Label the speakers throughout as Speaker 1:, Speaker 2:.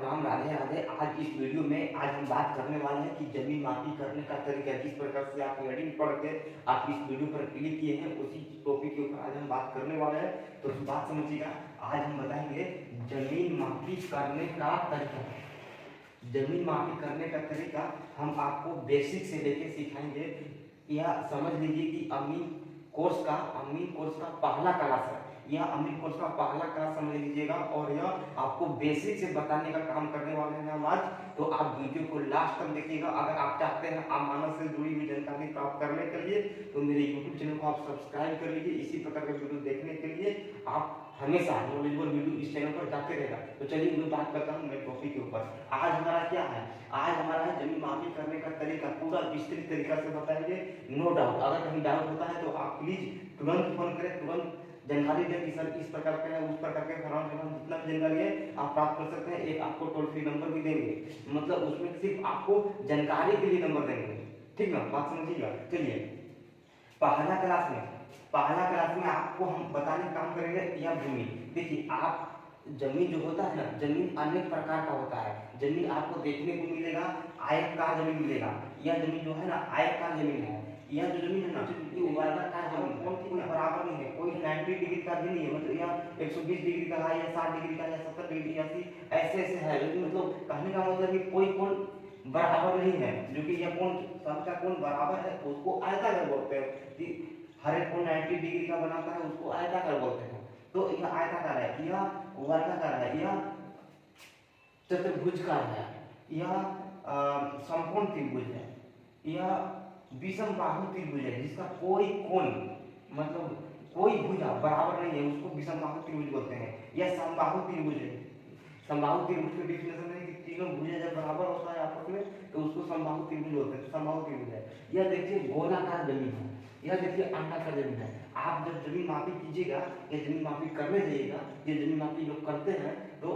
Speaker 1: राम राधे राधे। आज इस वीडियो में हम बात करने वाले हैं कि जमीन मापी करने का तरीका, जिस प्रकार से आप हेडिंग पढ़ के आप इस वीडियो पर क्लिक किए हैं, उसी टॉपिक के ऊपर आज हम बात करने वाले हैं। तो बात समझिएगा, आज हम बताएंगे जमीन मापी करने का तरीका। जमीन मापी करने का तरीका हम आपको बेसिक से लेके सिखाएंगे। यह समझ लीजिए कि अमीन कोर्स का पहला क्लास है। यह अमीन कोर्स का पहला क्लास समझ लीजिएगा, और यह आपको बेसिक से बताने का काम करने वाले हैं हम आज। तो आप वीडियो को लास्ट तक देखिएगा। अगर आप चाहते हैं आप मानस से जुड़ी हुई जानकारी प्राप्त करने के लिए, तो मेरे यूट्यूब चैनल को आप सब्सक्राइब कर लीजिए। इसी प्रकार के वीडियो देखने के लिए आप हमेशा नॉलेजेबल वीडियो इस चैनल पर जाते रहेगा। तो चलिए मैं बात करता हूँ मेरे टॉपिक के ऊपर। आज हमारा क्या है, आज हमारा है जमीन मापी करने का तरीका, पूरा विस्तृत तरीका से बताएंगे। नो डाउट, अगर कहीं डाउट होता है तो आप प्लीज तुरंत फोन करें, तुरंत जानकारी दें कि सर इस प्रकार का है, उस प्रकार के फराम जितना भी जानकारी है आप प्राप्त कर सकते हैं। एक आपको टोल फ्री नंबर भी देंगे, मतलब उसमें सिर्फ आपको जानकारी के लिए नंबर देंगे, ठीक ना, बात समझिएगा। चलिए पहला क्लास में आपको हम बताने का काम करेंगे यह भूमि। देखिए आप जमीन जो होता है ना, जमीन अनेक प्रकार का होता है। जमीन आपको देखने को मिलेगा आयताकार जमीन मिलेगा। यह जमीन जो है ना आयताकार जमीन है। यह जो जमीन है ना ये वर्गाकार जमीन, कोई बराबर नहीं है, कोई 90 डिग्री का भी नहीं है, मतलब यह 120 डिग्री का है या 60 डिग्री का है या 70 डिग्री का ऐसे ऐसे है। लेकिन मतलब कहने का मतलब कि कोई कोण बराबर नहीं है, जो कि यह कोण सबका कोण बराबर है उसको आयताकार बोलते हैं। हर एक कोण 90 डिग्री का बनाता है उसको आयताकार बोलते हैं। तो यह आयताकार है, यह वर्गाकार है, यह चतुर्भुजाकार है, यह समकोण त्रिभुज है, यह विषम बाहु त्रिभुज है, जिसका कोई कोण मतलब कोई भुजा बराबर नहीं है, उसको विषम बाहु त्रिभुज बोलते हैं। यह समबाहु त्रिभुज है। समबाहु त्रिभुज का डेफिनेशन है कि तीनों भुजा जब बराबर होता है आपस में तो उसको समबाहु त्रिभुज बोलते हैं। समबाहु त्रिभुज है। यह देखिए गोलाकार जमीन है, यह देखिए अंडाकार जमीन है। आप जब जमीन मापी कीजिएगा या जमीन मापी करने जाइएगा, ये जमीन मापी लोग करते हैं तो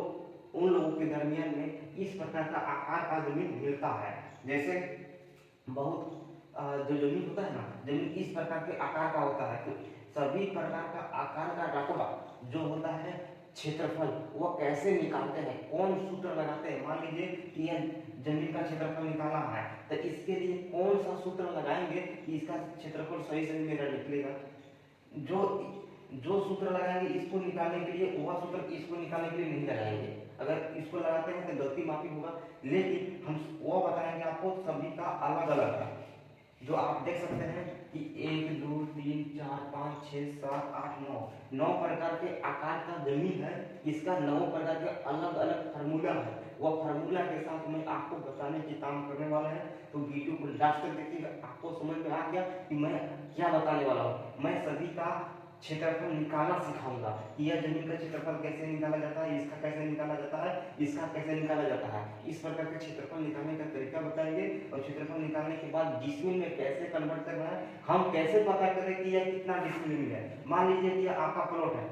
Speaker 1: उन लोगों के दरमियान में इस प्रकार का आकार का जमीन मिलता है। जैसे बहुत जो जमीन होता है ना, जमीन इस प्रकार के आकार का होता है। तो सभी प्रकार का आकार का रकबा जो होता है क्षेत्रफल, वह कैसे निकालते हैं, कौन सूत्र लगाते हैं। मान लीजिए कि यह जमीन का क्षेत्रफल निकालना है, तो इसके लिए कौन सा सूत्र लगाएंगे कि इसका क्षेत्रफल सही से मेरा निकलेगा। जो सूत्र लगाएंगे इसको निकालने के लिए, वह सूत्र इसको निकालने के लिए नहीं लगाएंगे। अगर इसको लगाते हैं तो गलती माफी होगा, लेकिन हम वो बताएंगे आपको सभी का अलग अलग है। जो आप देख सकते हैं कि 1 2 3 4 5 6 7 8 9 प्रकार के आकार का जमीन है। इसका 9 प्रकार के अलग अलग फार्मूला है। वह फार्मूला के साथ मैं आपको बताने के काम करने वाला है। तो वीडियो को लास्ट तक देखिएगा, आपको समझ में आ गया कि मैं क्या बताने वाला हूँ। मैं सभी का क्षेत्रफल निकालना सिखाऊंगा कि यह जमीन का क्षेत्रफल कैसे निकाला जाता है, इसका कैसे निकाला जाता है, इसका कैसे निकाला जाता है। इस प्रकार के क्षेत्रफल निकालने का तरीका बताएंगे। और क्षेत्रफल निकालने के बाद डिसमिल में कैसे कन्वर्ट करना है, हम कैसे पता करें कि यह कितना डिसमिल में है। मान लीजिए कि यह आपका प्लॉट है,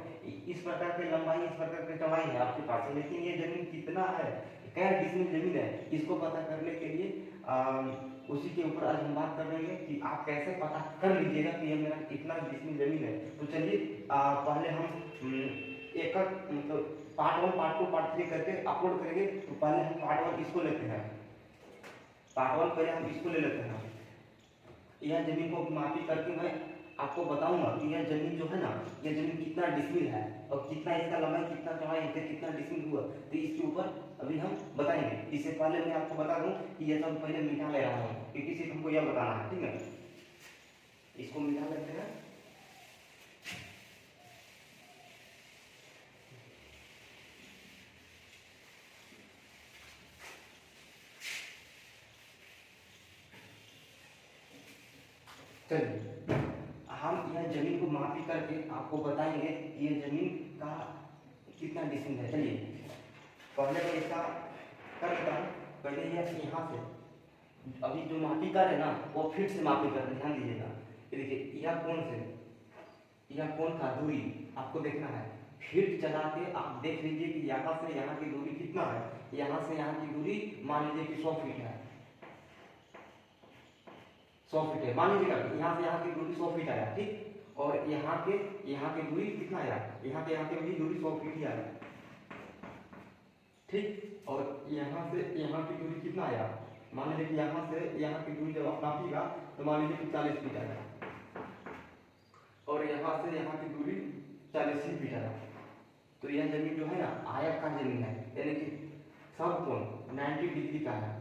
Speaker 1: इस प्रकार की लंबाई, इस प्रकार की चौड़ाई है आपके पास, लेकिन ये जमीन कितना है, क्या डिसमिल जमीन है, इसको पता करने के लिए उसी के ऊपर आज हम बात कर रहे हैं कि आप कैसे पता कर लीजिएगा कि ये मेरा इतना डिसमिल जमीन है। तो चलिए पहले हम एक मतलब पार्ट 1 पार्ट 2 पार्ट 3 करके अपलोड करेंगे। तो पहले हम पार्ट 1 इसको लेते हैं, पार्ट 1 पहले हम इसको ले लेते हैं। यह जमीन को मापी करके मैं आपको बताऊंगा कि यह जमीन जो है ना, यह जमीन कितना डिसमिल है और कितना इसका लंबाई, कितना चौड़ाई है, कितना डिसमिल हुआ, तो इसके ऊपर अभी हम बताएंगे। इससे पहले मैं आपको बता दूं कि यह सब पहले मिटा ले रहा हूँ, क्योंकि सिर्फ हमको यह बताना है, ठीक है। इसको मिटा लेते हैं। चलिए हम यह जमीन को मापी करके आपको बताएंगे कि यह जमीन का कितना डिसमिल है। चलिए पहले मैं इसका कर लेता हूँ। पहले यह यहाँ से अभी जो मापी कर है ना, वो फीट से मापी कर, ध्यान दीजिएगा। देखिए यह कोण से, यह कोण का दूरी आपको देखना है। फीट चला के आप देख लीजिए कि यहाँ से यहाँ की दूरी कितना है। यहाँ से यहाँ की दूरी मान लीजिए कि 100 फीट है, 100 फीट है। मान लीजिएगा यहाँ से यहाँ की दूरी 100 फीट आया, ठीक। और यहाँ की दूरी कितना आया, यहाँ की भी दूरी 100 फीट ही आया।
Speaker 2: ठीक। और यहाँ से यहाँ की दूरी कितना आया, मान लीजिए कि यहाँ से यहाँ की दूरी जब आप नापिएगा तो मान लीजिए कि 40 फीट आया, और यहाँ से यहाँ की दूरी 40 ही फीट आया। तो यह जमीन जो है ना आयताकार जमीन है, यानी कि सब कोण 90 डिग्री का है,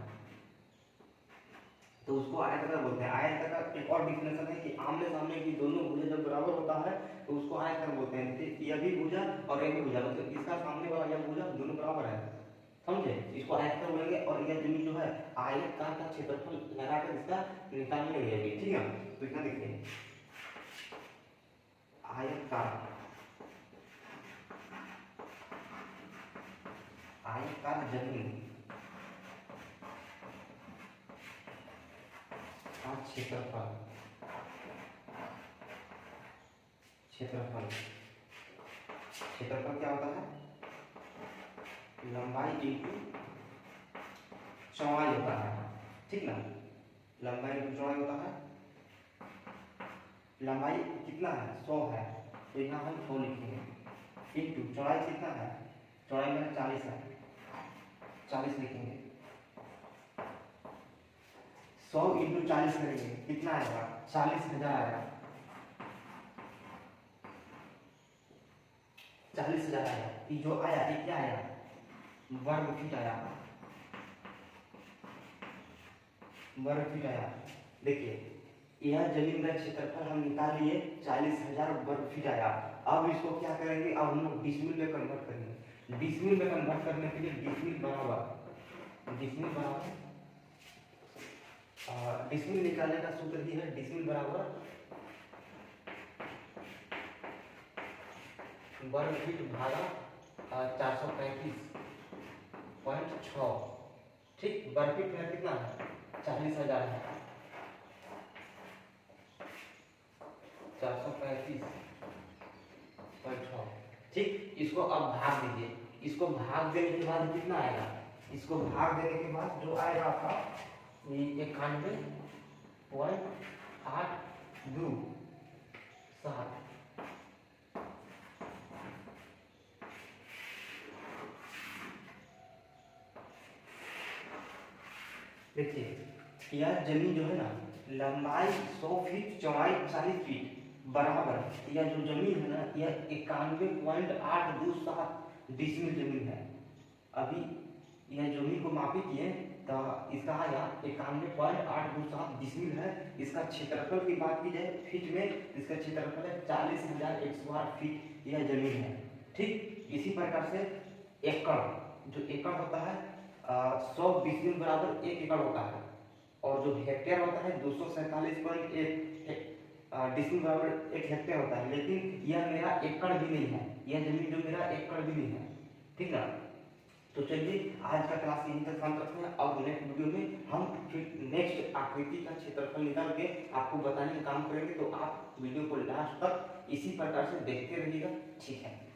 Speaker 2: तो उसको आयताकार बोलते हैं। आयताकार एक और डिफिनेशन है कि आमने सामने की दोनों भुजा जब बराबर होता है तो उसको आयताकार बोलते हैं। यह भी भुजा और यह भी भुजा, मतलब इसका सामने वाला यह भुजा दोनों बराबर है, समझे, इसको आयताकार बोलेंगे। और यह जमीन जो है आयताकार का क्षेत्रफल लगाकर इसका निकाल लेंगे, ठीक है। तो इसका देखिए आयताकार, आयताकार जमीन का क्षेत्रफल, क्षेत्रफल क्षेत्रफल क्या होता है, लंबाई इंटू चौड़ाई होता है, ठीक ना। लंबाई इंटू चौड़ाई होता है। लंबाई कितना है 100 है, तो यहाँ हम 100 लिखेंगे, इंटू चौड़ाई कितना है, चौड़ाई में 40 है, 40 लिखेंगे। 100 इंटू 40 करेंगे कितना आएगा, 40,000 आएगा, 40,000 आया। ये जो आया ये क्या आया, वर्ग फीट आया, वर्ग फीट आया। देखिए यह जमीन का क्षेत्रफल हम निकाल लिए, 40,000 वर्ग फीट आया। अब इसको क्या करेंगे, अब हम लोग डिसमिल में कन्वर्ट करेंगे। डिसमिल में कन्वर्ट करने के लिए डिसमिल बराबर, डिसमिल बराबर डिसमिल निकालने का सूत्र ही है, डिसमिल बराबर वर्ग फीट भागा 435.6, ठीक। वर्ग फीट में कितना है, 40,000 है, 435.6, ठीक। इसको अब भाग दीजिए, इसको भाग देने के बाद कितना आएगा, इसको भाग देने के बाद जो आएगा आपका 91.827। देखिए यह जमीन जो है ना लंबाई 100 फीट चौड़ाई 40 फीट बराबर, यह जो जमीन है ना यह 91.827 डिसमिल जमीन है। अभी यह जमीन को मापी किए तो इसका आया 91.827 डिसमिल है। इसका क्षेत्रफल की बात की जाए फीट में, इसका क्षेत्रफल है 40,108 फीट यह जमीन है, ठीक। इसी प्रकार से एकड़, जो एकड़ होता है 100 डिसमिल बराबर 1 एकड़ होता है, और जो हेक्टेयर होता है 247.1 डिसमिल बराबर 1 हेक्टेयर होता है। लेकिन यह मेरा एकड़ भी नहीं है, यह जमीन जो मेरा एकड़ भी नहीं है, ठीक ना। तो चलिए आज का क्लास यहीं तक शांत रखते हैं। अब नेक्स्ट वीडियो में हम फिर नेक्स्ट आकृति का क्षेत्रफल निकाल के आपको बताने का काम करेंगे, तो आप वीडियो को लास्ट तक इसी प्रकार से देखते रहिएगा, ठीक है।